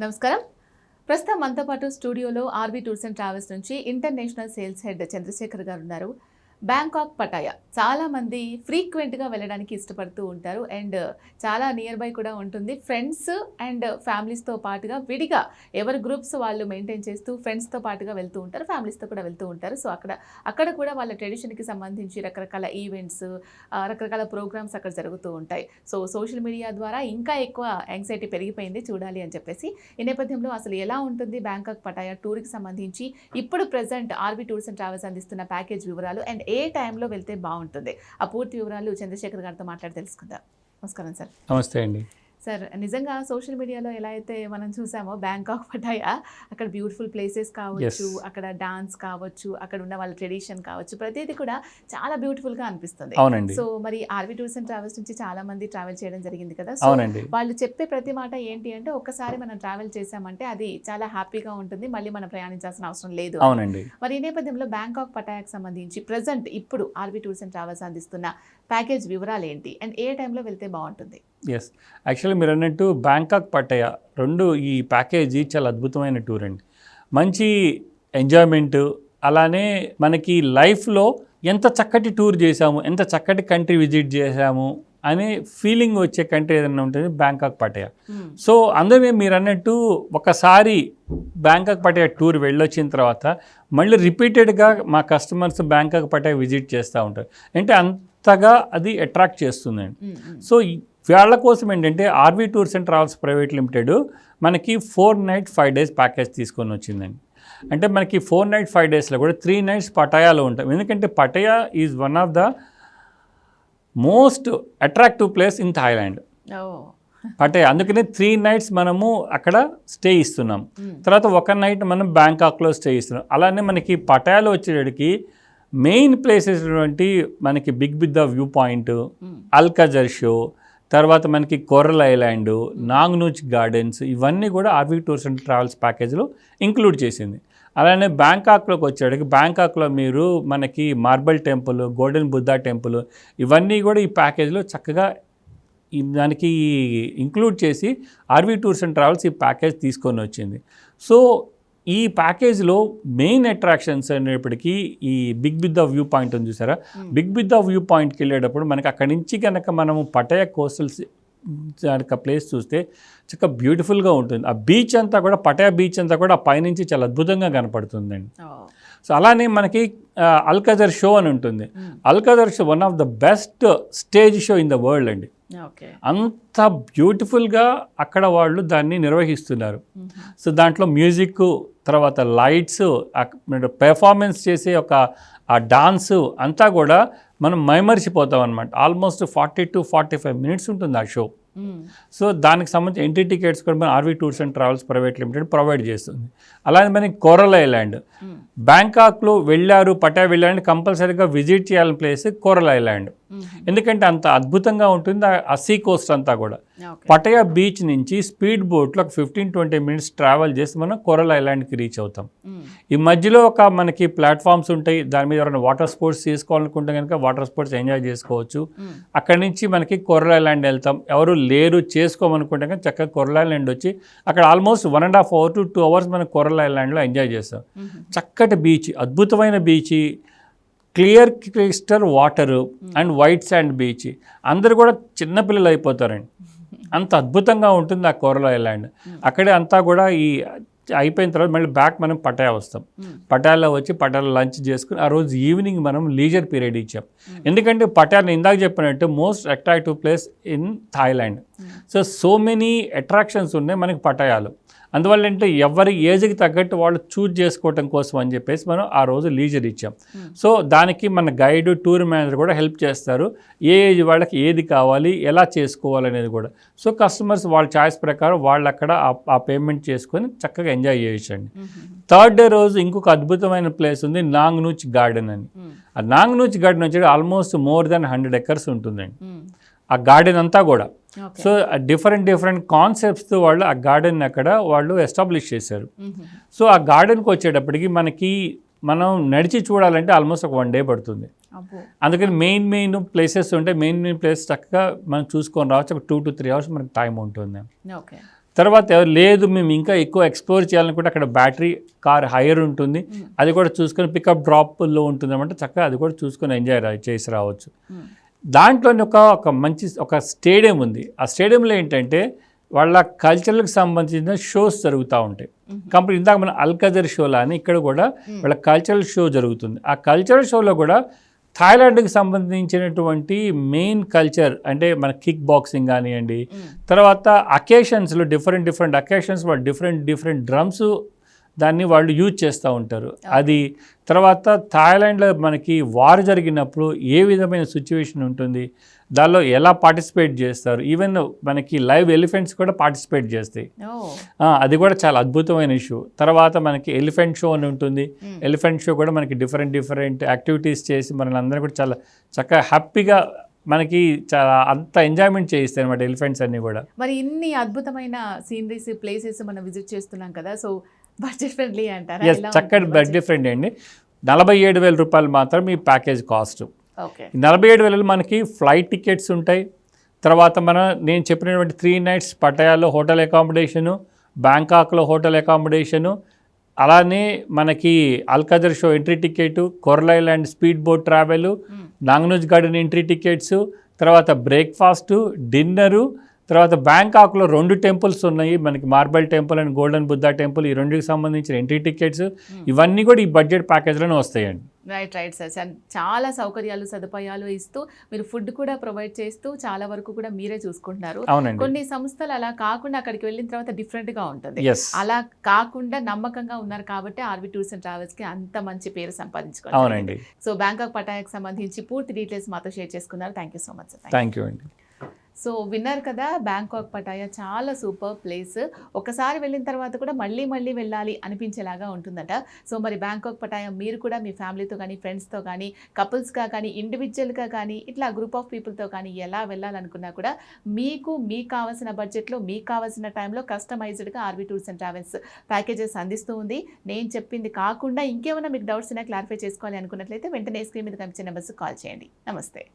నమస్కారం. ప్రస్తుతం మనతో పాటు స్టూడియోలో ఆర్వి టూర్స్ అండ్ ట్రావెల్స్ నుంచి ఇంటర్నేషనల్ సేల్స్ హెడ్ చంద్రశేఖర్ గారు ఉన్నారు. బ్యాంకాక్ పటాయా చాలా మంది ఫ్రీక్వెంట్గా వెళ్ళడానికి ఇష్టపడుతూ ఉంటారు అండ్ చాలా నియర్ బై కూడా ఉంటుంది. ఫ్రెండ్స్ అండ్ ఫ్యామిలీస్తో పాటుగా విడిగా ఎవరి గ్రూప్స్ వాళ్ళు మెయింటైన్ చేస్తూ ఫ్రెండ్స్తో పాటుగా వెళ్తూ ఉంటారు, ఫ్యామిలీస్తో కూడా వెళ్తూ ఉంటారు. సో అక్కడ కూడా వాళ్ళ ట్రెడిషన్కి సంబంధించి రకరకాల ఈవెంట్స్, రకరకాల ప్రోగ్రామ్స్ అక్కడ జరుగుతూ ఉంటాయి. సో సోషల్ మీడియా ద్వారా ఇంకా ఎక్కువ యాంగ్జైటీ పెరిగిపోయింది చూడాలి అని చెప్పేసి. ఈ నేపథ్యంలో అసలు ఎలా ఉంటుంది బ్యాంకాక్ పటాయా టూర్కి సంబంధించి ఇప్పుడు present RV tours and travels అందిస్తున్న ప్యాకేజ్ వివరాలు అండ్ ఏ టైంలో వెళ్తే బాగుంటుంది, ఆ పూర్తి వివరాలు చంద్రశేఖర్ గారితో మాట్లాడి తెలుసుకుందాం. నమస్కారం సార్. నమస్తే అండి. సార్, నిజంగా సోషల్ మీడియాలో ఎలా అయితే మనం చూసామో బ్యాంకాక్ పటాయా అక్కడ బ్యూటిఫుల్ ప్లేసెస్ కావచ్చు, అక్కడ డాన్స్ కావచ్చు, అక్కడ ఉన్న వాళ్ళ ట్రెడిషన్ కావచ్చు, ప్రతిదీ కూడా చాలా బ్యూటిఫుల్గా అనిపిస్తుంది. అవునండి. సో మరి ఆర్వి టూర్స్ అండ్ ట్రావెల్స్ నుంచి చాలా మంది ట్రావెల్ చేయడం జరిగింది కదా. సో అవునండి. వాళ్ళు చెప్పే ప్రతి మాట ఏంటి అంటే ఒక్కసారి మనం ట్రావెల్ చేసామంటే అది చాలా హ్యాపీగా ఉంటుంది, మళ్ళీ మనం ప్రయాణించాల్సిన అవసరం లేదు. అవునండి. మరి ఈ నేపథ్యంలో బ్యాంకాక్ పటాయాకి సంబంధించి ప్రజెంట్ ఇప్పుడు ఆర్వి టూర్స్ అండ్ ట్రావెల్స్ అందిస్తున్న ప్యాకేజ్ వివరాలు ఏంటి అండ్ ఏ టైంలో వెళ్తే బాగుంటుంది? ఎస్, యాక్చువల్లీ మీరు అన్నట్టు బ్యాంకాక్ పటాయా ఈ ప్యాకేజీ చాలా అద్భుతమైన టూర్ అండి. మంచి ఎంజాయ్మెంట్, అలానే మనకి లైఫ్లో ఎంత చక్కటి టూర్ చేసాము, ఎంత చక్కటి కంట్రీ విజిట్ చేసాము అనే ఫీలింగ్ వచ్చే కంట్రీ ఏదైనా ఉంటుంది బ్యాంకాక్ పటాయా. సో అందుకే మీరు అన్నట్టు ఒకసారి బ్యాంకాక్ పటాయా టూర్ వెళ్ళొచ్చిన తర్వాత మళ్ళీ రిపీటెడ్గా మా కస్టమర్స్ బ్యాంకాక్ పటాయా విజిట్ చేస్తూ ఉంటారు. అంటే అంతగా అది అట్రాక్ట్ చేస్తుందండి. సో వాళ్ళ కోసం ఏంటంటే RV tours and travels private limited మనకి 4 nights 5 days ప్యాకేజ్ తీసుకొని వచ్చిందండి. అంటే మనకి 4 nights 5 daysలో కూడా 3 nights పటాయాలో ఉంటాం. ఎందుకంటే Pattaya is one of the most attractive place in Thailand. Pattaya అందుకనే 3 nights మనము అక్కడ స్టే ఇస్తున్నాం. తర్వాత 1 night మనం బ్యాంకాక్లో స్టే ఇస్తున్నాం. అలానే మనకి పటాయాలో వచ్చేటికి మెయిన్ ప్లేసెస్ మనకి big Buddha view point, Alcazar show, తర్వాత మనకి కోరల్ ఐలాండ్, నాంగ్నూచ్ గార్డెన్స్, ఇవన్నీ కూడా ఆర్వి టూర్స్ అండ్ ట్రావెల్స్ ప్యాకేజ్లో ఇంక్లూడ్ చేసింది. అలానే బ్యాంకాక్లోకి వచ్చేటికి బ్యాంకాక్లో మీరు మనకి marble temple, golden Buddha temple, ఇవన్నీ కూడా ఈ ప్యాకేజ్లో చక్కగా దానికి ఇంక్లూడ్ చేసి ఆర్వి టూర్స్ అండ్ ట్రావెల్స్ ఈ ప్యాకేజ్ తీసుకొని వచ్చింది. సో ఈ ప్యాకేజ్లో మెయిన్ అట్రాక్షన్స్ అనేప్పటికీ ఈ బిగ్ బిద్దా వ్యూ పాయింట్ ఉంది చూసారా. బిగ్ బిద్దా వ్యూ పాయింట్కి వెళ్ళేటప్పుడు మనకి అక్కడి నుంచి కనుక మనము పటాయా కోస్టల్స్ ప్లేస్ చూస్తే చక్కగా బ్యూటిఫుల్గా ఉంటుంది. ఆ బీచ్ అంతా కూడా, పటాయా బీచ్ అంతా కూడా పైనుంచి చాలా అద్భుతంగా కనపడుతుందండి. సో అలానే మనకి అల్కజర్ షో అని ఉంటుంది. Alcazar show one of the best stage show in the world అండి. అంత బ్యూటిఫుల్గా అక్కడ వాళ్ళు దాన్ని నిర్వహిస్తున్నారు. సో దాంట్లో మ్యూజిక్, తర్వాత లైట్స్, పెర్ఫార్మెన్స్ చేసే ఆ డాన్సు అంతా కూడా మనం మైమర్చిపోతాం అనమాట. ఆల్మోస్ట్ 40 to 45 minutes ఉంటుంది ఆ షో. సో దానికి సంబంధించి ఎంట్రీ టికెట్స్ కూడా మన RV tours and travels private limited provide చేస్తుంది. అలానే మనకి కోరల్ ఐలాండ్, బ్యాంకాక్లో వెళ్ళారు, పటాయా వెళ్ళారంటే కంపల్సరీగా విజిట్ చేయాలని ప్లేస్ కోరల్ ఐలాండ్. ఎందుకంటే అంత అద్భుతంగా ఉంటుంది ఆ సీ కోస్ట్ అంతా కూడా. పటాయా బీచ్ నుంచి స్పీడ్ బోట్లో ఒక 15-20 minutes ట్రావెల్ చేసి మనం కోరల్ ఐలాండ్కి రీచ్ అవుతాం. ఈ మధ్యలో మనకి ప్లాట్ఫామ్స్ ఉంటాయి, దాని మీద ఎవరైనా వాటర్ స్పోర్ట్స్ చేసుకోవాలనుకుంటే కనుక వాటర్ స్పోర్ట్స్ ఎంజాయ్ చేసుకోవచ్చు. అక్కడి నుంచి మనకి కోరల్ ఐలాండ్ వెళ్తాం. ఎవరు లేరు చేసుకోమనుకుంటే కనుక చక్కగా కోరల్ ఐలాండ్ వచ్చి అక్కడ ఆల్మోస్ట్ 1.5 hours to 2 hours మనం కోరల్ ఐలాండ్లో ఎంజాయ్ చేస్తాం. చక్కటి బీచ్, అద్భుతమైన beach, clear crystal water and white sand beach. అందరూ కూడా చిన్నపిల్లలు అయిపోతారండి, అంత అద్భుతంగా ఉంటుంది ఆ కోరల్ ఐలాండ్. అక్కడే అంతా కూడా అయిపోయిన తర్వాత మళ్ళీ బ్యాక్ మనం పటాయా వస్తాం. పటాయాలో వచ్చి పటాయాలో లంచ్ చేసుకుని ఆ రోజు ఈవినింగ్ మనం లీజర్ పీరియడ్ ఇచ్చాం. ఎందుకంటే పటాయాని ఇందాక చెప్పినట్టు most attractive place in Thailand. So many attractions ఉన్నాయి మనకి పటాయాలో. అందువల్ల అంటే ఎవరి ఏజ్కి తగ్గట్టు వాళ్ళు చూజ్ చేసుకోవటం కోసం అని చెప్పేసి మనం ఆ రోజు లీజర్ ఇచ్చాం. సో దానికి మన గైడ్, టూర్ మేనేజర్ కూడా హెల్ప్ చేస్తారు. ఏ ఏజ్ వాళ్ళకి ఏది కావాలి, ఎలా చేసుకోవాలనేది కూడా. సో కస్టమర్స్ వాళ్ళ చాయిస్ ప్రకారం వాళ్ళు అక్కడ ఆ పేమెంట్ చేసుకొని చక్కగా ఎంజాయ్ చేయొచ్చండి. 3rd day రోజు ఇంకొక అద్భుతమైన ప్లేస్ ఉంది, నాంగ్నూచ్ గార్డెన్ అని. ఆ నాంగ్నూచ్ గార్డెన్ వచ్చి ఆల్మోస్ట్ మోర్ దాన్ 100 acres ఉంటుందండి ఆ గార్డెన్ అంతా కూడా. సో డిఫరెంట్ కాన్సెప్ట్స్తో వాళ్ళు ఆ గార్డెన్ అక్కడ వాళ్ళు ఎస్టాబ్లిష్ చేశారు. సో ఆ గార్డెన్కి వచ్చేటప్పటికి మనం నడిచి చూడాలంటే ఆల్మోస్ట్ ఒక 1 day పడుతుంది. అందుకని మెయిన్ ప్లేసెస్ ఉంటాయి. మెయిన్ ప్లేస్ చక్కగా మనం చూసుకొని రావచ్చు. ఒక 2 to 3 hours మనకి టైం ఉంటుంది. తర్వాత లేదు మేము ఇంకా ఎక్కువ ఎక్స్ప్లోర్ చేయాలనుకుంటే అక్కడ బ్యాటరీ కార్ హైయర్ ఉంటుంది, అది కూడా చూసుకొని పికప్ డ్రాప్లో ఉంటుంది అంటే చక్కగా అది కూడా చూసుకొని ఎంజాయ్ చేసి రావచ్చు. దాంట్లోనే ఒక మంచి ఒక స్టేడియం ఉంది. ఆ స్టేడియంలో ఏంటంటే వాళ్ళ కల్చర్లకు సంబంధించిన షోస్ జరుగుతూ ఉంటాయి. కంప్లీట్ ఇందాక మన అల్కదర్ షోలా అని ఇక్కడ కూడా వాళ్ళ కల్చరల్ షో జరుగుతుంది. ఆ కల్చరల్ షోలో కూడా థాయిలాండ్కి సంబంధించినటువంటి మెయిన్ కల్చర్ అంటే మన కిక్ బాక్సింగ్ కానివ్వండి, తర్వాత అకేషన్స్లో డిఫరెంట్ అకేషన్స్ వాళ్ళు డిఫరెంట్ డ్రమ్స్ దాన్ని వాళ్ళు యూజ్ చేస్తూ ఉంటారు. అది తర్వాత థాయిలాండ్లో మనకి వార్ జరిగినప్పుడు ఏ విధమైన సిచ్యువేషన్ ఉంటుంది, దానిలో ఎలా పార్టిసిపేట్ చేస్తారు, ఈవెన్ మనకి లైవ్ ఎలిఫెంట్స్ కూడా పార్టిసిపేట్ చేస్తాయి. అది కూడా చాలా అద్భుతమైన ఇష్యూ. తర్వాత మనకి ఎలిఫెంట్ షో అని ఉంటుంది. ఎలిఫెంట్ షో కూడా మనకి డిఫరెంట్ యాక్టివిటీస్ చేసి మనల్ని అందరూ కూడా చాలా చక్కగా హ్యాపీగా మనకి చాలా అంత ఎంజాయ్మెంట్ చేయిస్తాయి అనమాట ఎలిఫెంట్స్ అన్నీ కూడా. మరి ఇన్ని అద్భుతమైన సీనరీస్ ప్లేసెస్ మనం విజిట్ చేస్తున్నాం కదా, సో బడ్జెట్ ఫ్రెండ్లీ అంటారా? చక్కటి బడ్జెట్ ఫ్రెండ్లీ అండి. 47,000 రూపాయలు మాత్రం మీ ప్యాకేజ్ కాస్ట్. 47,000 మనకి ఫ్లైట్ టికెట్స్ ఉంటాయి. తర్వాత నేను చెప్పినటువంటి 3 nights పటాయాలో హోటల్ అకామిడేషను, బ్యాంకాక్లో హోటల్ అకామిడేషను, అలానే మనకి Alcazar show entry ticket, coral island speed boat travel, Nong Nooch garden entry tickets, తర్వాత బ్రేక్ఫాస్టు, డిన్నరు, తర్వాత బ్యాంకాక్లో 2 టెంపుల్స్ ఉన్నాయి మనకి, marble temple and golden Buddha temple. ఈ 2కి సంబంధించిన ఎంట్రీ టికెట్స్ ఇవన్నీ కూడా ఈ బడ్జెట్ ప్యాకేజ్లోనే వస్తాయండి. Right sir. చాలా సౌకర్యాలు సదుపాయాలు ఇస్తూ మీరు ఫుడ్ కూడా ప్రొవైడ్ చేస్తూ చాలా వరకు కూడా మీరే చూసుకుంటున్నారు. అవునండి. కొన్ని సంస్థలు అలా కాకుండా అక్కడికి వెళ్ళిన తర్వాత డిఫరెంట్గా ఉంటుంది. Yes. అలా కాకుండా నమ్మకంగా ఉన్నారు కాబట్టి ఆర్వి టూర్స్ అండ్ ట్రావెల్స్కి అంత మంచి పేరు సంపాదించుకోవాలి. అవునండి. సో బ్యాంకాక్ పటాయాకి సంబంధించి పూర్తి డీటెయిల్స్ మాతో షేర్ చేసుకున్నారు. Thank you so much sir. Thank you అండి. సో విన్నారు కదా, బ్యాంకాక్ పటాయా చాలా సూపర్ ప్లేస్. ఒకసారి వెళ్ళిన తర్వాత కూడా మళ్ళీ వెళ్ళాలి అనిపించేలాగా ఉంటుందట. సో మరి బ్యాంకాక్ పటాయా మీరు కూడా మీ ఫ్యామిలీతో కానీ, ఫ్రెండ్స్తో కానీ, కపుల్స్గా కానీ, ఇండివిజువల్గా కానీ, ఇట్లా గ్రూప్ ఆఫ్ పీపుల్తో కానీ ఎలా వెళ్ళాలనుకున్నా కూడా మీకు కావాల్సిన బడ్జెట్లో, మీకు కావాల్సిన టైంలో కస్టమైజ్డ్గా RV tours and travels packages అందిస్తూ ఉంది. నేను చెప్పింది కాకుండా ఇంకేమైనా మీకు డౌట్స్ ఉన్నా క్లారిఫై చేసుకోవాలి అనుకున్నట్లయితే వెంటనే స్క్రీన్ మీద కనిపించే నెంబర్స్ కాల్ చేయండి. నమస్తే.